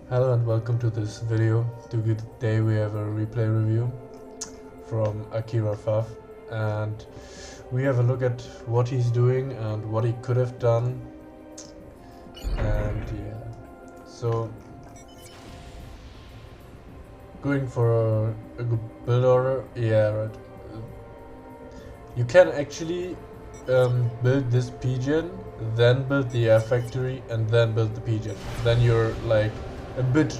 Hello and welcome to this video. Today we have a replay review from AkiraFAF and we have a look at what he's doing and what he could have done. And yeah, so going for a good build order, yeah, right. You can actually build this pigeon, then build the air factory, and then build the pigeon. Then you're like a bit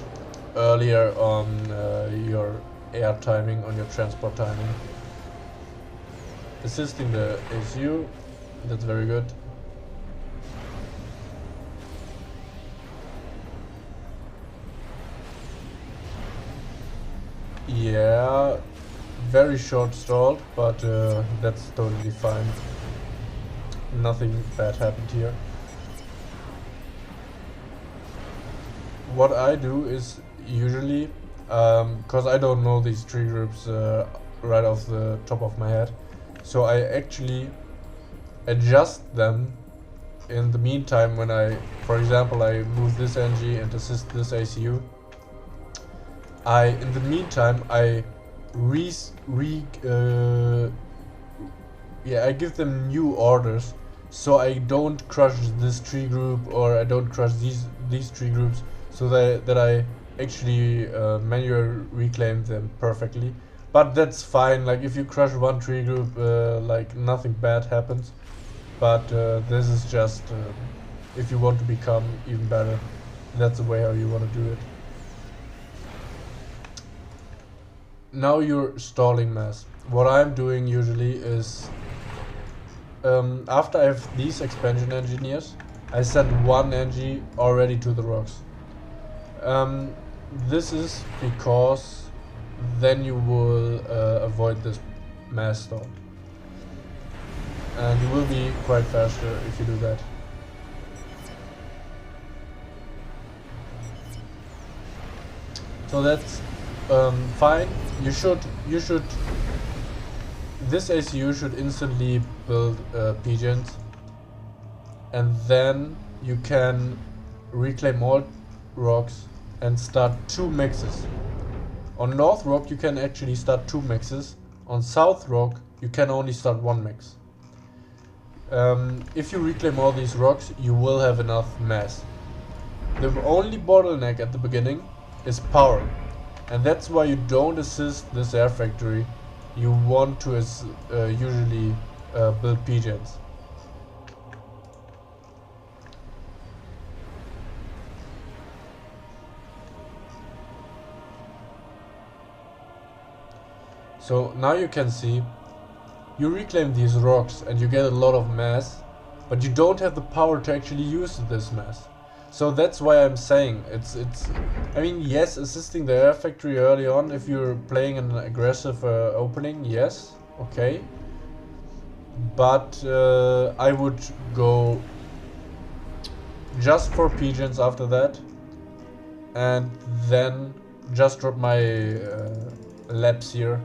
earlier on your air timing, on your transport timing. Assisting the ACU, that's very good. Yeah, very short stalled, but that's totally fine. Nothing bad happened here. What I do is usually, because I don't know these tree groups right off the top of my head, so I actually adjust them in the meantime when for example, I move this NG and assist this ACU. In the meantime, I I give them new orders, so I don't crush this tree group or I don't crush these tree groups, so that I actually manually reclaim them perfectly. But that's fine. Like if you crush one tree group, like nothing bad happens. But this is just if you want to become even better, that's the way how you want to do it. Now you're stalling mass. What I'm doing usually is after I have these expansion engineers, I send one NG already to the rocks. This is because then you will avoid this mass stall, and you will be quite faster if you do that. So that's fine. This ACU should instantly build pigeons, and then you can reclaim all rocks and start 2 mixes. On North Rock you can actually start 2 mixes. On South Rock you can only start 1 mix. If you reclaim all these rocks, you will have enough mass. The only bottleneck at the beginning is power, and that's why you don't assist this air factory. You want to usually build pigeons. So now you can see you reclaim these rocks and you get a lot of mass, but you don't have the power to actually use this mass. So that's why I'm saying I mean, yes, assisting the air factory early on if you're playing an aggressive opening, yes, okay. But I would go just for pigeons after that, and then just drop my laps here,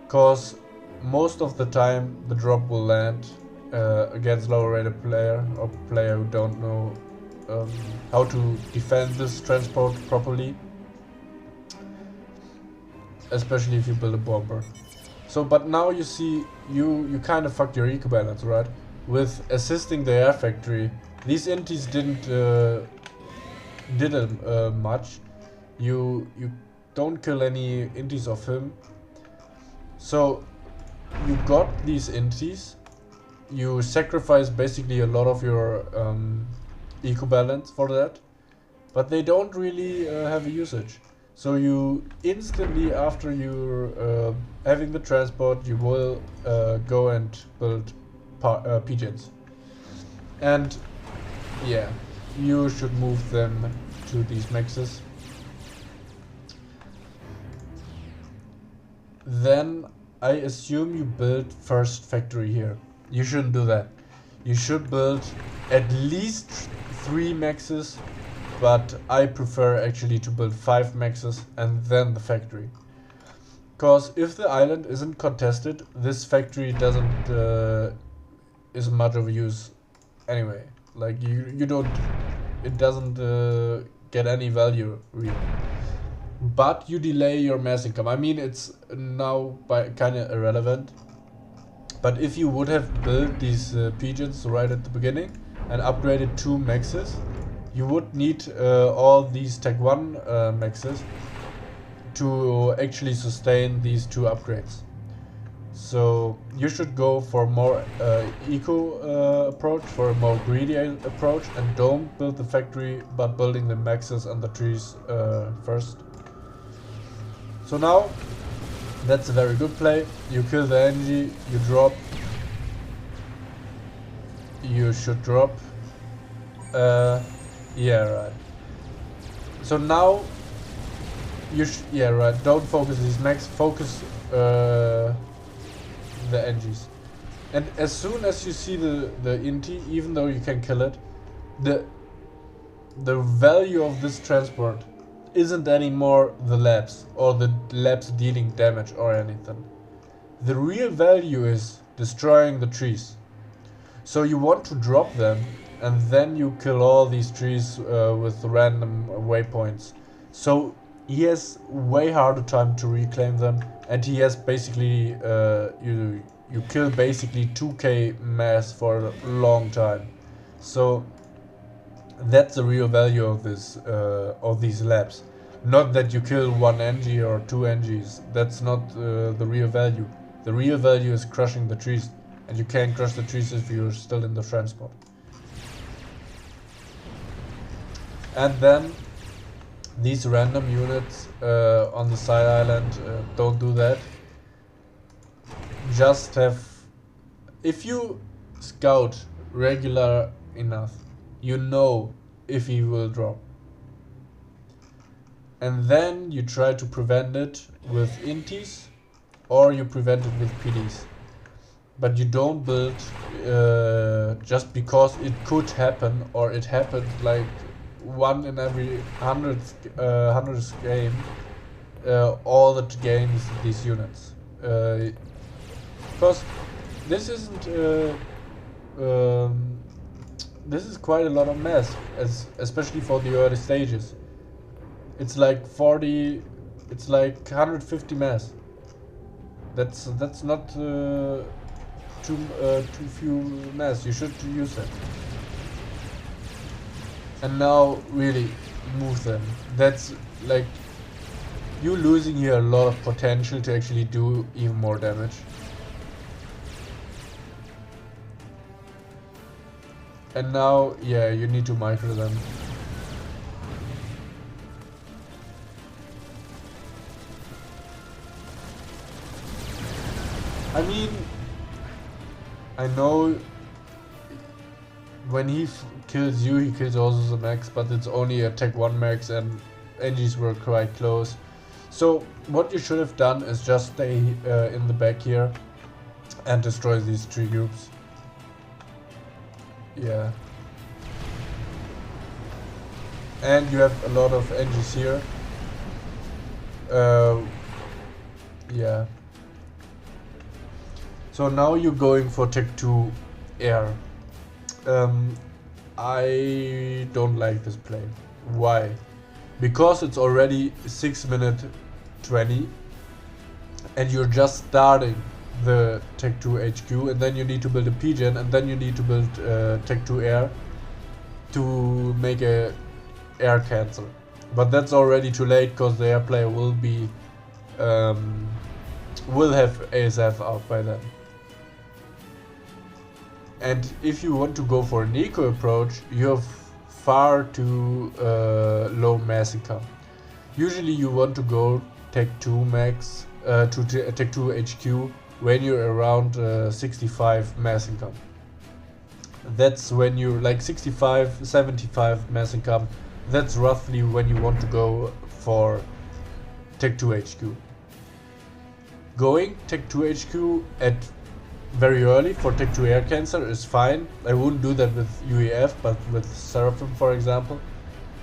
cause most of the time the drop will land against lower rated player or player who don't know how to defend this transport properly, especially if you build a bomber. So, but now you see, you kind of fucked your eco balance, right? With assisting the air factory, these intis didn't much. You don't kill any intis of him, so you got these intis. You sacrifice basically a lot of your eco balance for that, but they don't really have a usage. So you instantly, after you're having the transport, you will go and build pigeons, and yeah, you should move them to these mixes. Then I assume you build first factory here. You shouldn't do that. You should build at least 3 maxes, but I prefer actually to build 5 maxes and then the factory. Cause if the island isn't contested, this factory isn't much of a use anyway. Like you don't, it doesn't get any value really. But you delay your mass income. I mean, it's now kind of irrelevant. But if you would have built these pigeons right at the beginning and upgraded 2 maxes, you would need all these Tech 1 maxes to actually sustain these 2 upgrades. So you should go for more eco approach, for a more greedy approach, and don't build the factory but building the maxes and the trees first. So now that's a very good play. You kill the energy, you drop. You should drop. Yeah, right. So now yeah, right. Don't focus these max. Focus the NGs. And as soon as you see the inti, even though you can kill it, the value of this transport isn't anymore the labs or the labs dealing damage or anything. The real value is destroying the trees. So you want to drop them and then you kill all these trees with random waypoints. So he has way harder time to reclaim them, and he has basically you kill basically 2k mass for a long time. So that's the real value of this of these labs. Not that you kill 1 NG or 2 NGs. That's not the real value. The real value is crushing the trees, and you can't crush the trees if you're still in the transport. And then these random units on the side island, don't do that. Just have, if you scout regular enough, you know if he will drop. And then you try to prevent it with intis, or you prevent it with PDs. But you don't build just because it could happen, or it happened like 1 in every 100th game, all the games, these units. Because this isn't this is quite a lot of mass, especially for the early stages. It's like 40, it's like 150 mass. That's not too few mass. You should use that. And now really move them. That's like you losing here a lot of potential to actually do even more damage. And now, yeah, you need to micro them. I mean, I know when he kills you, he kills also the max, but it's only a Tech 1 max and NGs were quite close. So what you should have done is just stay in the back here and destroy these 3 groups. Yeah. And you have a lot of NGs here. Yeah. So now you're going for Tech 2 air. I don't like this play. Why? Because it's already 6:20 and you're just starting the Tech 2 HQ, and then you need to build a pigeon, and then you need to build Tech 2 air to make a air cancel. But that's already too late because the air player will be will have ASF out by then. And if you want to go for an eco approach, you have far too low mass income. Usually you want to go Tech 2 max to Tech 2 HQ when you're around 65 mass income. That's when you're like 65, 75 mass income. That's roughly when you want to go for Tech 2 HQ. Going Tech 2 HQ at very early for Tech 2 air cancer is fine. I wouldn't do that with UEF, but with Seraphim, for example.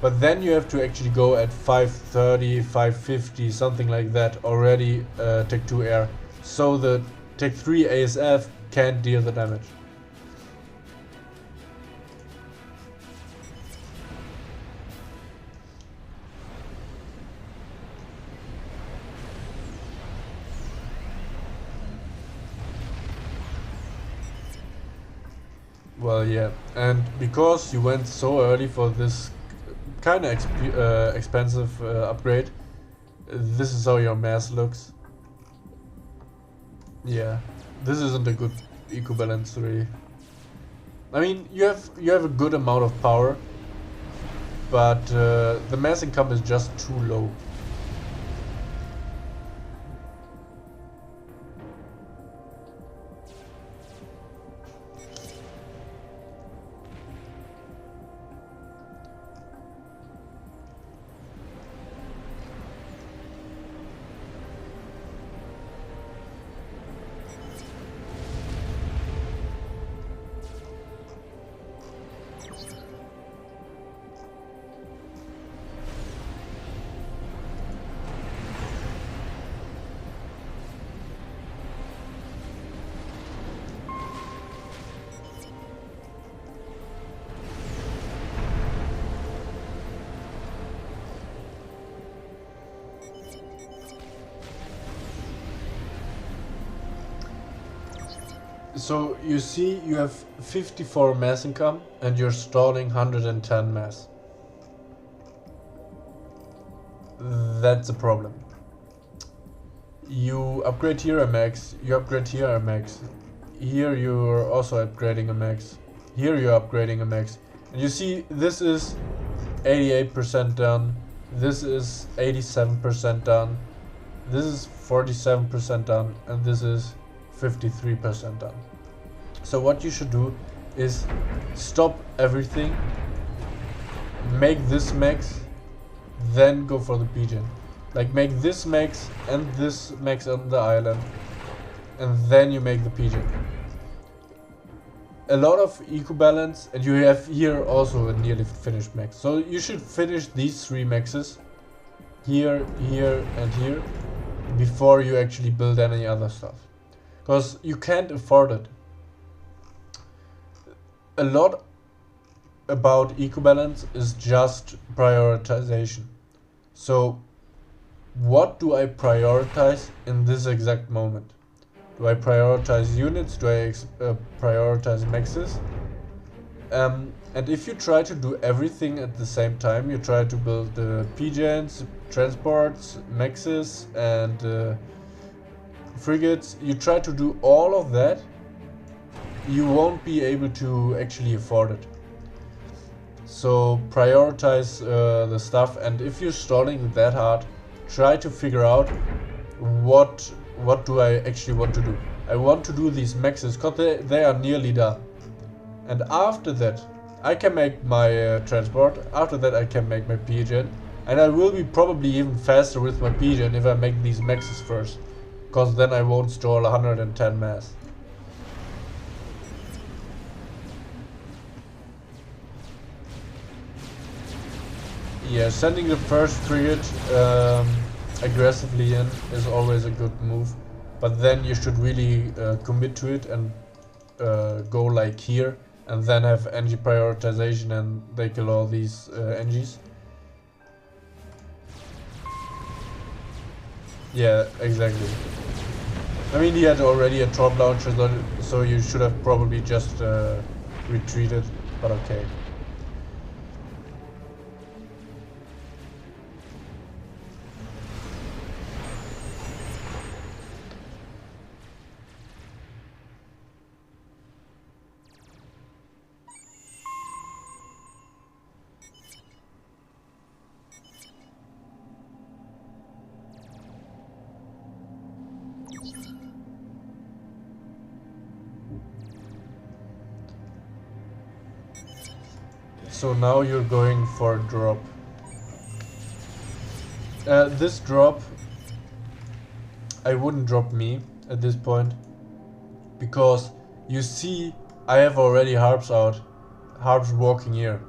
But then you have to actually go at 530, 550, something like that already Tech 2 air. So the Tech 3 ASF can't deal the damage. Well, yeah, and because you went so early for this kind of expensive upgrade, this is how your mass looks. Yeah, this isn't a good eco balance really. I mean, you have a good amount of power, but the mass income is just too low. So you see you have 54 mass income and you're stalling 110 mass. That's a problem. You upgrade here a max, you upgrade here a max. Here you're also upgrading a max. Here you're upgrading a max. And you see this is 88% done. This is 87% done. This is 47% done. And this is 53% done. So what you should do is stop everything, make this max, then go for the PGen. Like make this max and this max on the island, and then you make the PGen. A lot of eco balance, and you have here also a nearly finished max. So you should finish these 3 maxes, here, here and here, before you actually build any other stuff. Because you can't afford it. A lot about eco balance is just prioritization. So what do I prioritize in this exact moment? Do I prioritize units? Do I prioritize maxes? And if you try to do everything at the same time, you try to build PGens, transports, maxes and frigates, you try to do all of that, you won't be able to actually afford it. So prioritize the stuff, and if you're stalling that hard, try to figure out what do I actually want to do. I want to do these maxes because they are nearly done. And after that, I can make my transport, after that I can make my PGen, and I will be probably even faster with my PGen if I make these maxes first. Because then I won't stall 110 mass. Yeah, sending the first frigate aggressively in is always a good move. But then you should really commit to it and go like here. And then have NG prioritization and they kill all these NGs. Yeah, exactly. I mean, he had already a drop launcher, so you should have probably just retreated, but okay. So now you're going for a drop. This drop, I wouldn't drop me at this point, because you see I have already harps out, harps walking here,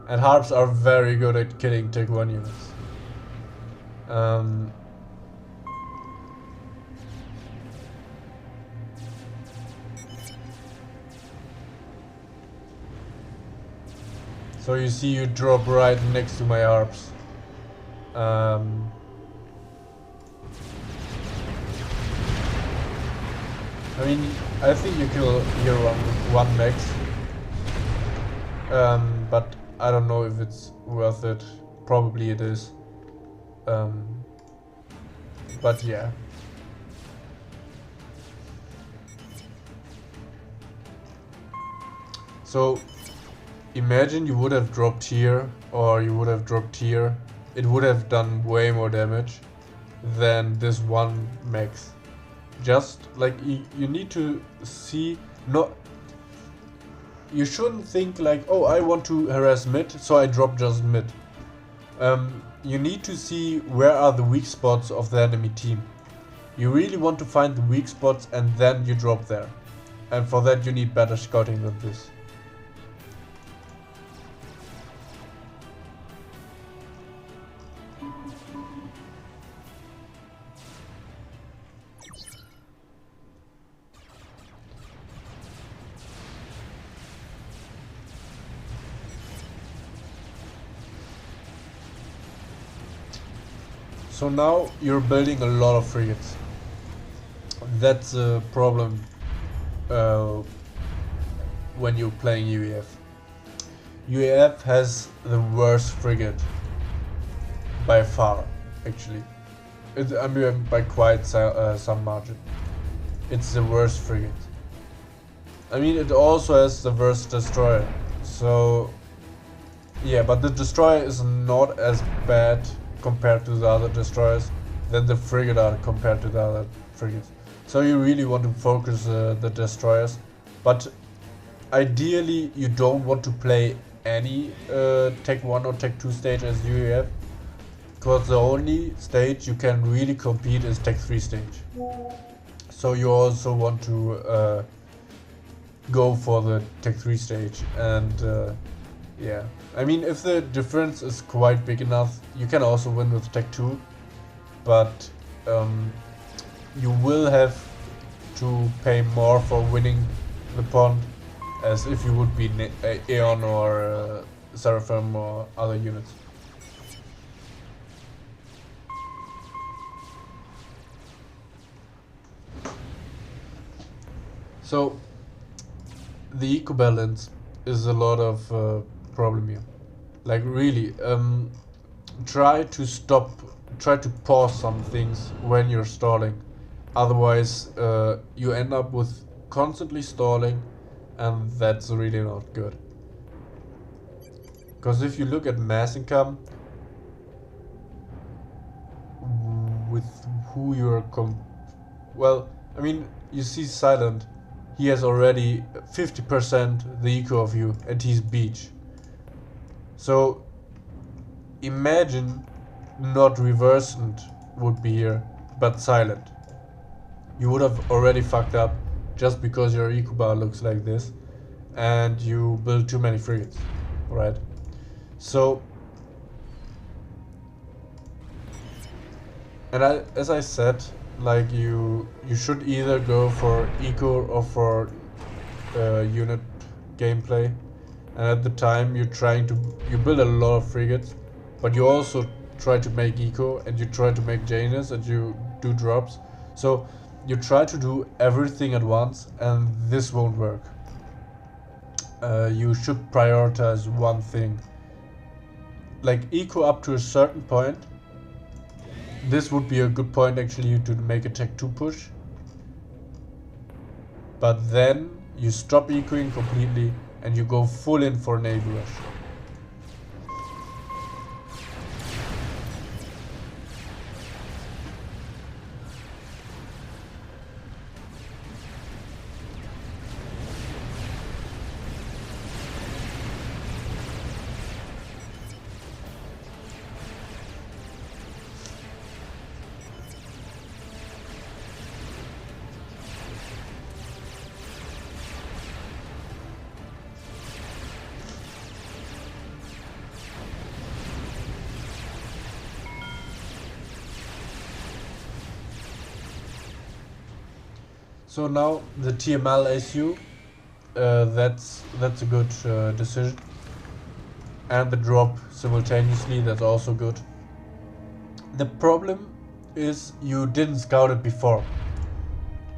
and harps are very good at killing Tech 1 units. So you see you drop right next to my harps. I mean, I think you kill here one max, but I don't know if it's worth it. Probably it is. But yeah. So imagine you would have dropped here, or you would have dropped here. It would have done way more damage than this one max. Just like you need to see, you shouldn't think like, oh, I want to harass mid, so I drop just mid. You need to see where are the weak spots of the enemy team. You really want to find the weak spots and then you drop there. And for that you need better scouting than this. So now you're building a lot of frigates. That's a problem when you're playing UEF. UEF has the worst frigate by far, actually. I mean, by quite some margin. It's the worst frigate. I mean, it also has the worst destroyer. So yeah, but the destroyer is not as bad compared to the other destroyers than the frigate are compared to the other frigates. So you really want to focus the destroyers, but ideally you don't want to play any Tech 1 or Tech 2 stage as UEF, because the only stage you can really compete is Tech 3 stage. So you also want to go for the Tech 3 stage, and yeah. I mean, if the difference is quite big enough, you can also win with Tech 2, but you will have to pay more for winning the pond as if you would be Aeon or Seraphim or other units. So the eco balance is a lot of problem here. Like really, try to pause some things when you're stalling. Otherwise, you end up with constantly stalling, and that's really not good. Because if you look at mass income, with who you're well, I mean, you see Silent, he has already 50% the eco of you, and he's beach. So imagine not reversed would be here, but Silent. You would have already fucked up just because your eco bar looks like this and you build too many frigates, right? So, and as I said, like you should either go for eco or for unit gameplay. And at the time you build a lot of frigates, but you also try to make eco and you try to make Janus and you do drops. So you try to do everything at once, and this won't work. You should prioritize one thing. Like eco up to a certain point. This would be a good point actually to make a Tech 2 push. But then you stop ecoing completely and you go full in for Navy rush. So now the TML ACU, that's a good decision, and the drop simultaneously, that's also good. The problem is you didn't scout it before.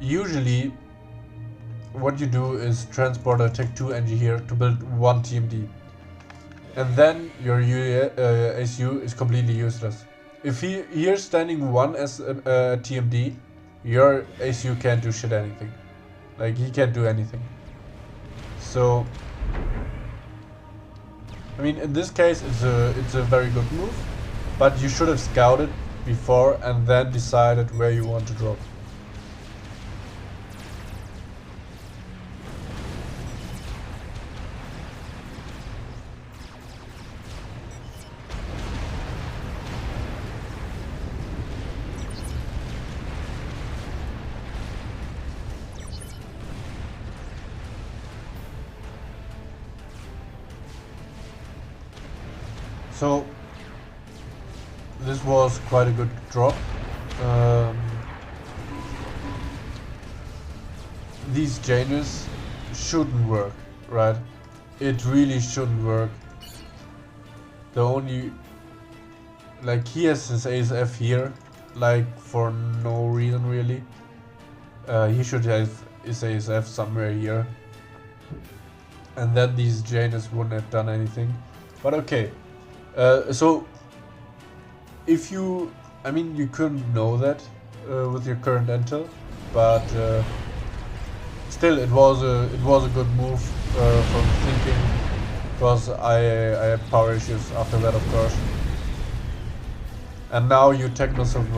Usually what you do is transport a Tech 2 NG here to build one TMD. and then your ACU is completely useless. If you're standing one as a TMD, your ACU can't do shit anything. Like, he can't do anything. So, I mean, in this case, it's a very good move, but you should have scouted before and then decided where you want to drop. So this was quite a good drop. These changes shouldn't work, right? It really shouldn't work. The only, like, he has his ASF here, like, for no reason really. He should have his ASF somewhere here, and then these Janus wouldn't have done anything. But okay. So, if you, I mean, you couldn't know that with your current intel, but still, it was a good move from thinking, because I had power issues after that, of course. And now you techno some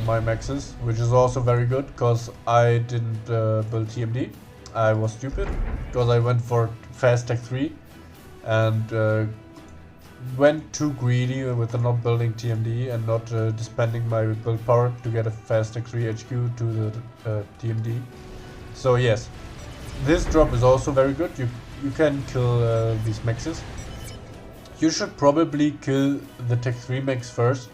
my maxes, which is also very good, because I didn't build TMD. I was stupid, because I went for fast tech 3 and went too greedy with the not building TMD and not spending my build power to get a fast tech 3 HQ to the TMD. So yes, this drop is also very good. You can kill these maxes. You should probably kill the tech 3 max first,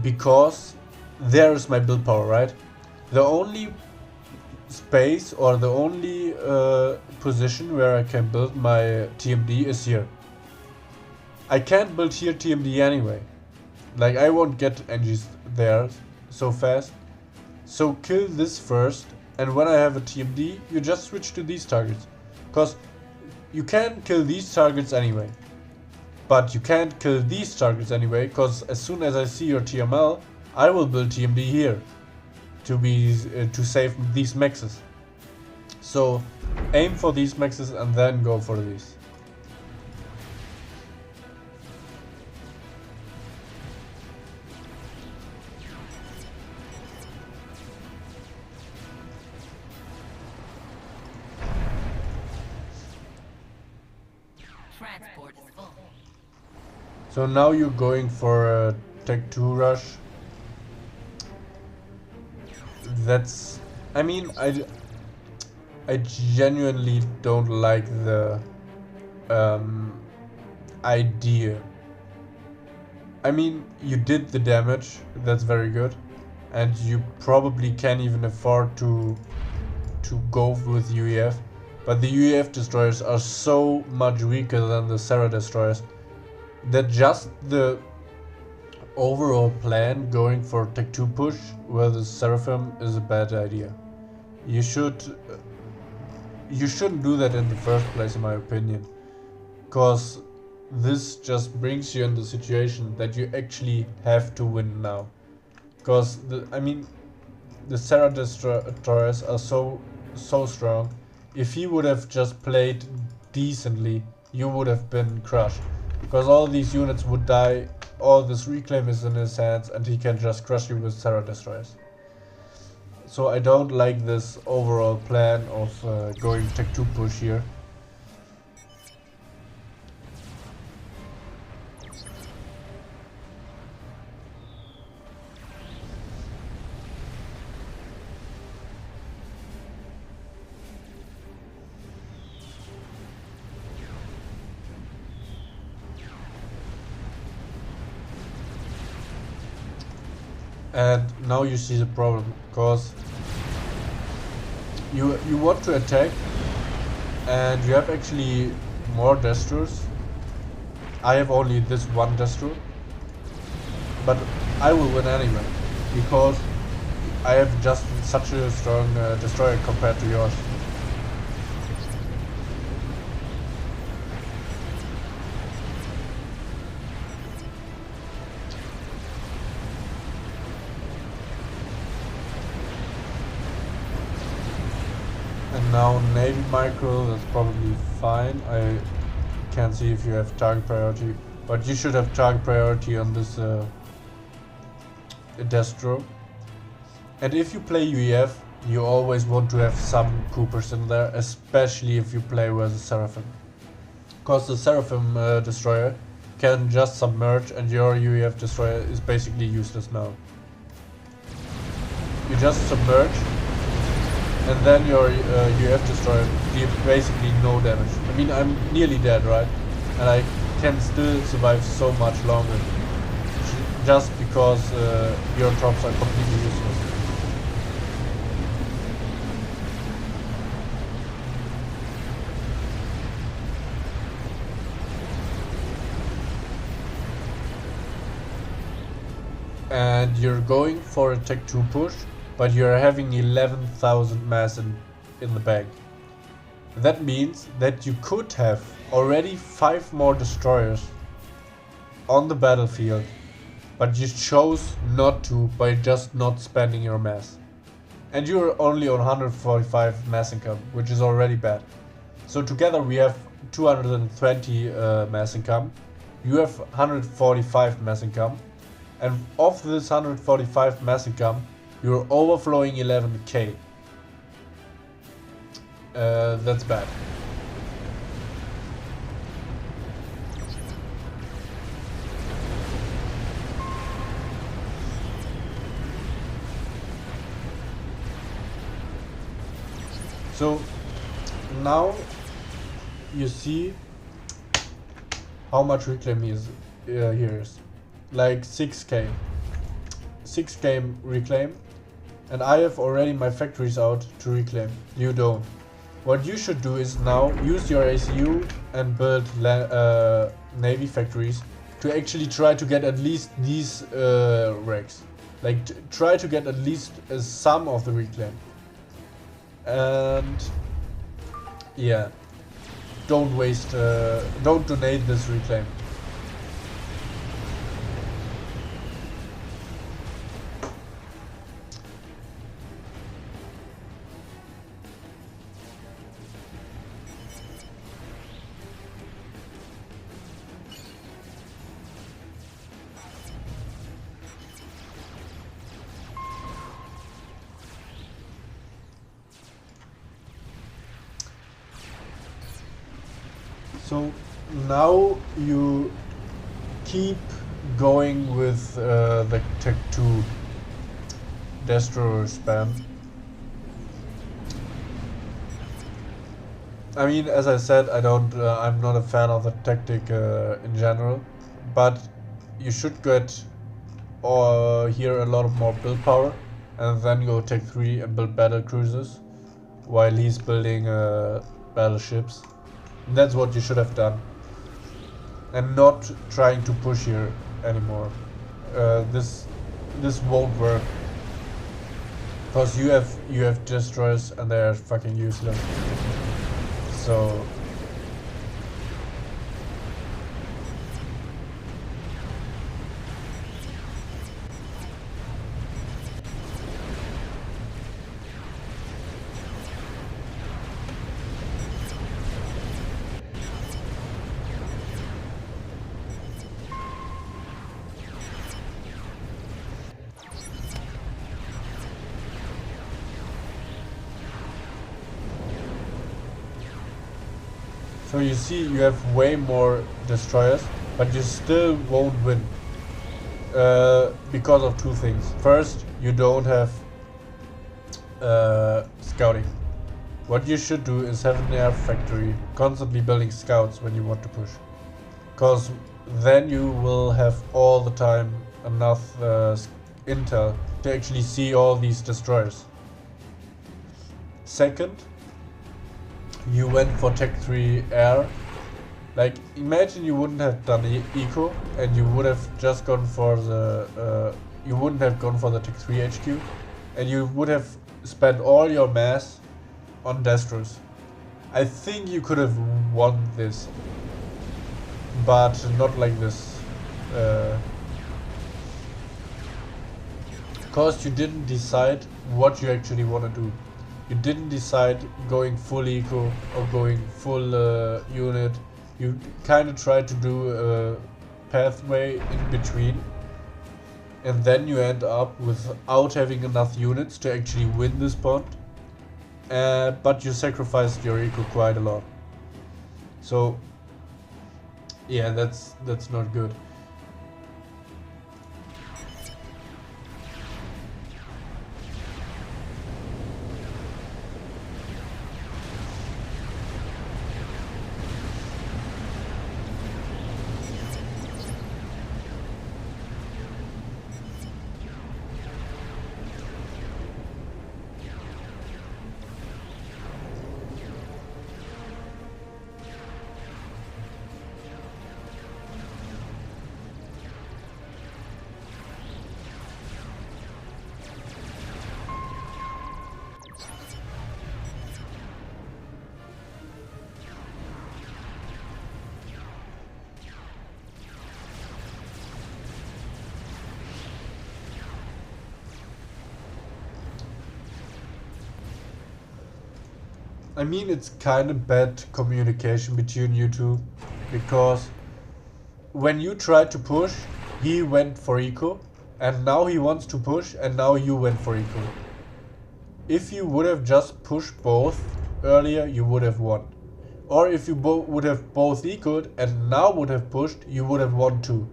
because there is my build power, right? The only space or the only position where I can build my TMD is here. I can't build here TMD anyway. Like, I won't get NGs there so fast. So kill this first, and when I have a TMD, you just switch to these targets. Cause you can kill these targets anyway. But you can't kill these targets anyway, cause as soon as I see your TML, I will build TMD here to save these maxes. So aim for these maxes and then go for these. So now you're going for a Tech 2 rush. That's, I mean, I genuinely don't like the idea. I mean, you did the damage, that's very good, and you probably can even afford to go with UEF, but the UEF destroyers are so much weaker than the Sera destroyers that just the overall plan going for Tech 2 push with the Seraphim is a bad idea. You shouldn't do that in the first place, in my opinion, because this just brings you in the situation that you actually have to win now. Because I mean, the Sera destroyers are so strong. If he would have just played decently, you would have been crushed. Because all these units would die, all this reclaim is in his hands, and he can just crush you with Sera destroyers. So I don't like this overall plan of going Tech 2 push here. And now you see the problem, because you want to attack and you have actually more Destrus. I have only this one Destru, but I will win anyway, because I have just such a strong destroyer compared to yours. Now Navy Micro, that's probably fine. I can't see if you have target priority, but you should have target priority on this Destro. And if you play UEF, you always want to have some Coopers in there, especially if you play with the Seraphim. Because the Seraphim destroyer can just submerge and your UEF destroyer is basically useless now. You just submerge and then your UEF destroyer deals basically no damage. I mean, I'm nearly dead, right? And I can still survive so much longer. Just because your drops are completely useless. And you're going for a Tech 2 push, but you're having 11,000 mass in the bank. That means that you could have already 5 more destroyers on the battlefield, but you chose not to by just not spending your mass. And you're only on 145 mass income, which is already bad. So together we have 220 mass income. You have 145 mass income. And of this 145 mass income, you're overflowing 11k. That's bad. So now you see how much reclaim is here is. Like 6k reclaim, and I have already my factories out to reclaim. You don't. What you should do is now use your ACU and build Navy factories to actually try to get at least these wrecks. Like try to get at least some of the reclaim. And yeah, don't waste, don't donate this reclaim. So now you keep going with the Tech 2 Destro spam. I mean, as I said, I'm not a fan of the tactic in general, but you should get here a lot of more build power, and then go Tech 3 and build battle cruisers, while he's building battleships. That's what you should have done, and not trying to push here anymore. This won't work, because you have destroyers and they are fucking useless. So So you see, you have way more destroyers, but you still won't win. Because of two things. First, you don't have scouting. What you should do is have an air factory, constantly building scouts when you want to push. Because then you will have all the time enough intel to actually see all these destroyers. Second, you went for Tech 3 Air. Like, imagine you wouldn't have done Eco and you would have just gone for the you wouldn't have gone for the Tech 3 HQ, and you would have spent all your mass on Destros. I think you could have won this, but not like this. Because you didn't decide what you actually want to do. You didn't decide going full eco or going full unit. You kind of tried to do a pathway in between, and then you end up without having enough units to actually win this bond. But you sacrificed your eco quite a lot. So yeah, that's not good. I mean, it's kind of bad communication between you two, because when you tried to push, he went for eco, and now he wants to push, and now you went for eco. If you would have just pushed both earlier, you would have won. Or if you would have both ecoed and now would have pushed, you would have won too.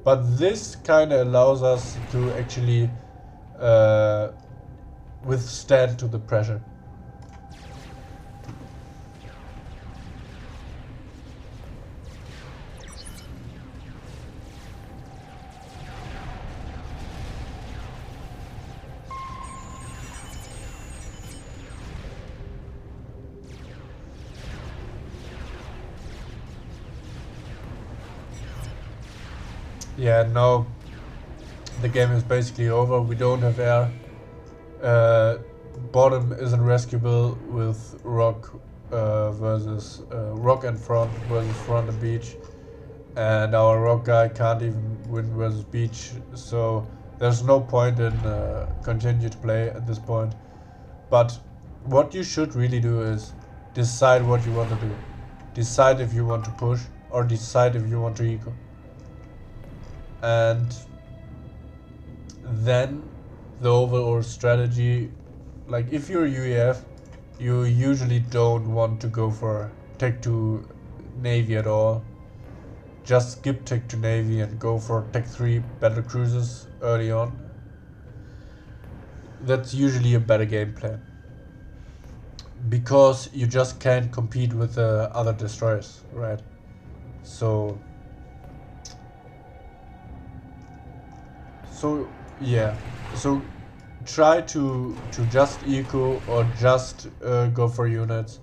But this kind of allows us to actually withstand to the pressure. Yeah, now the game is basically over. We don't have air. Bottom isn't rescuable with rock versus rock and front versus front and beach, and our rock guy can't even win versus beach. So there's no point in continue to play at this point. But what you should really do is decide what you want to do. Decide if you want to push or decide if you want to eco. And then the overall strategy, like if you're UEF, you usually don't want to go for Tech 2 Navy at all. Just skip Tech 2 Navy and go for Tech 3 battle cruisers early on. That's usually a better game plan, because you just can't compete with the other destroyers, right? So yeah, so try to just eco or just go for units.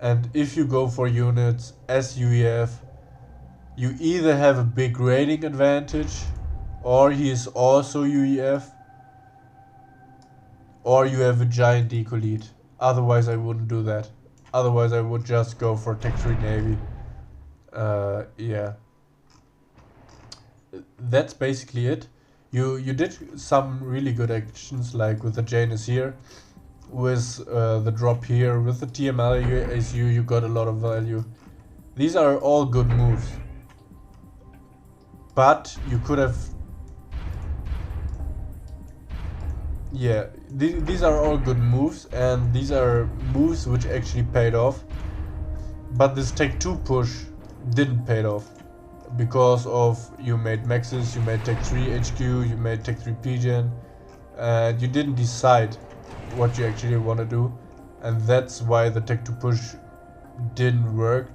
And if you go for units as UEF, you either have a big rating advantage, or he is also UEF, or you have a giant eco lead. Otherwise I wouldn't do that. Otherwise I would just go for Tech 3 Navy. Yeah, that's basically it. You did some really good actions, like with the Janus here, with the drop here, with the TML ACU you got a lot of value. These are all good moves, but you could have, yeah, these are all good moves, and these are moves which actually paid off. But this Tech 2 push didn't pay off, because of you made maxes, you made Tech 3 HQ, you made Tech 3 PGen, and you didn't decide what you actually want to do, and that's why the Tech 2 push didn't work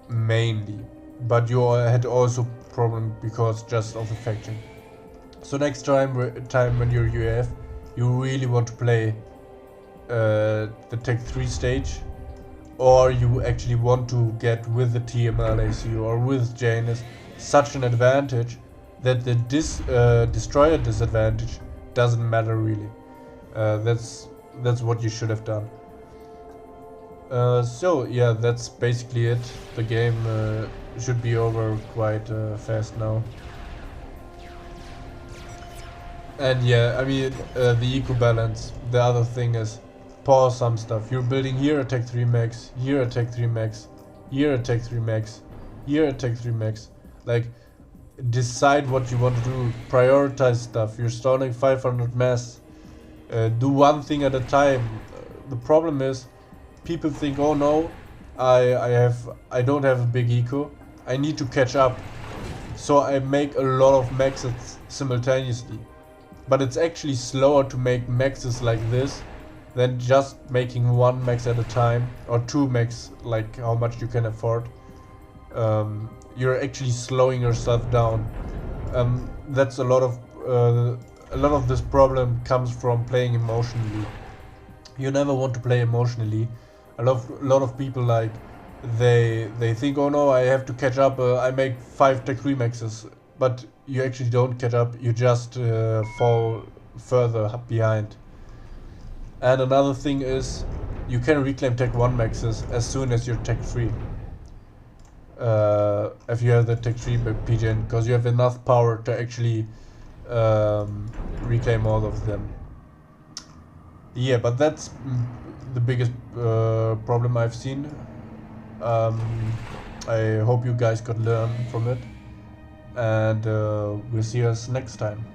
mainly. But you had also problem because just of the faction. So next time when you're UEF, you really want to play the Tech 3 stage, or you actually want to get with the TML ACU or with Janus such an advantage that the destroyer disadvantage doesn't matter really. That's what you should have done. So yeah, that's basically it. The game should be over quite fast now. And yeah, I mean, the eco balance, the other thing is pause some stuff. You're building here attack 3 max, here attack 3 max, here attack 3 max, here attack 3 max. Like, decide what you want to do, prioritize stuff. You're starting 500 mass, do one thing at a time. The problem is, people think, oh no, I don't have a big eco, I need to catch up, so I make a lot of maxes simultaneously. But it's actually slower to make maxes like this than just making one max at a time, or two max, like how much you can afford. You're actually slowing yourself down. That's a lot of this problem comes from playing emotionally. You never want to play emotionally. A lot of people, like, they think, oh no, I have to catch up, I make 5 tech 3 maxes, but you actually don't catch up, you just fall further behind. And another thing is, you can reclaim tech 1 maxes as soon as you're tech 3. If you have the tech 3 PGN, because you have enough power to actually reclaim all of them. Yeah, but that's the biggest problem I've seen. I hope you guys could learn from it, and we'll see us next time.